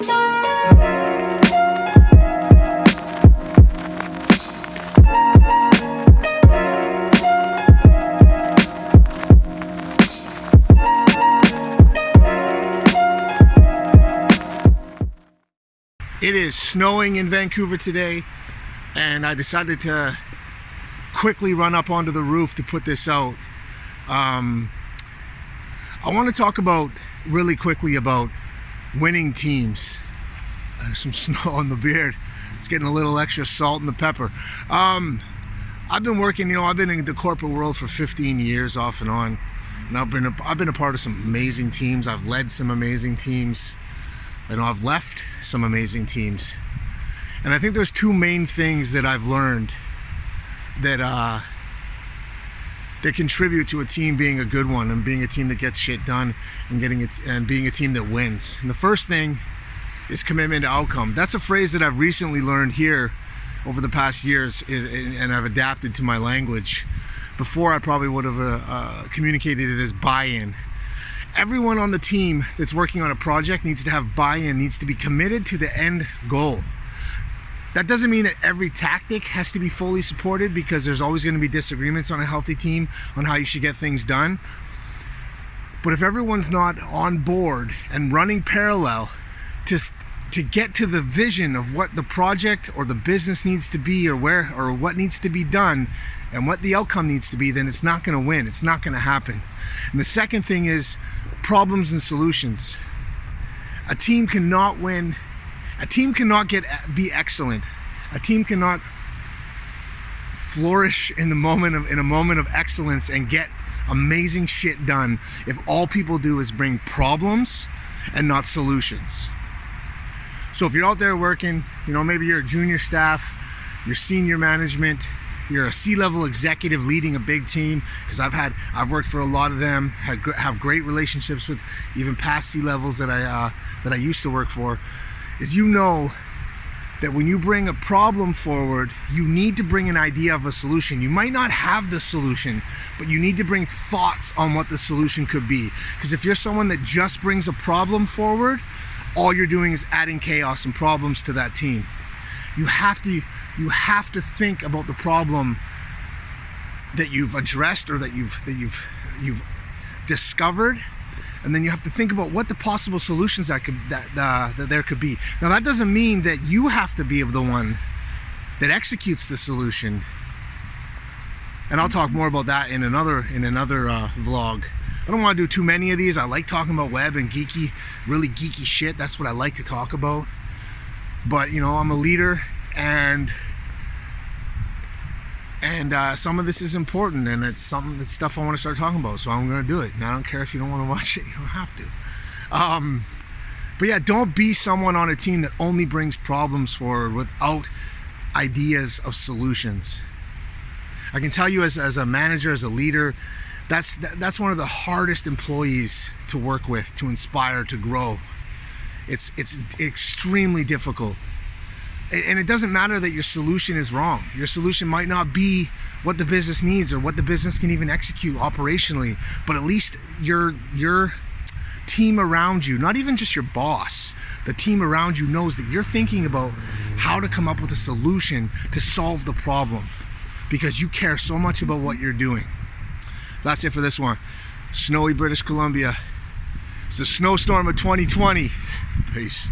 It is snowing in Vancouver today, and I decided to quickly run up onto the roof to put this out. I want to talk really quickly about winning teams. There's some snow on the beard. It's getting a little extra salt and the pepper. I've been working, I've been in the corporate world for 15 years off and on, and I've been a part of some amazing teams. I've led some amazing teams. I've left some amazing teams. And I think there's two main things that I've learned that contribute to a team being a good one and being a team that gets shit done and being a team that wins. And the first thing is commitment to outcome. That's a phrase that I've recently learned here over the past years, and I've adapted to my language. Before, I probably would have communicated it as buy-in. Everyone on the team that's working on a project needs to have buy-in, needs to be committed to the end goal. That doesn't mean that every tactic has to be fully supported, because there's always going to be disagreements on a healthy team on how you should get things done. But if everyone's not on board and running parallel to get to the vision of what the project or the business needs to be, or what needs to be done and what the outcome needs to be, then it's not going to win. It's not going to happen. And the second thing is problems and solutions. A team cannot win. A team cannot be excellent. A team cannot flourish in a moment of excellence and get amazing shit done if all people do is bring problems and not solutions. So if you're out there working, maybe you're a junior staff, you're senior management, you're a C-level executive leading a big team, because I've worked for a lot of them, have great relationships with even past C-levels that I used to work for, is that when you bring a problem forward, you need to bring an idea of a solution. You might not have the solution, but you need to bring thoughts on what the solution could be. Because if you're someone that just brings a problem forward, all you're doing is adding chaos and problems to that team. You have to think about the problem that you've addressed or that you've discovered, and then you have to think about what the possible solutions that there could be. Now, that doesn't mean that you have to be the one that executes the solution, and I'll talk more about that in another vlog. I don't want to do too many of these. I like talking about web and really geeky shit. That's what I like to talk about. But I'm a leader, and some of this is important, and it's stuff I want to start talking about, so I'm going to do it. And I don't care if you don't want to watch it. You don't have to. But yeah, don't be someone on a team that only brings problems forward without ideas of solutions. I can tell you, as a manager, as a leader, that's one of the hardest employees to work with, to inspire, to grow. It's extremely difficult. And it doesn't matter that your solution is wrong. Your solution might not be what the business needs or what the business can even execute operationally, but at least your team around you, not even just your boss, the team around you knows that you're thinking about how to come up with a solution to solve the problem, because you care so much about what you're doing. That's it for this one. Snowy British Columbia. It's the snowstorm of 2020. Peace.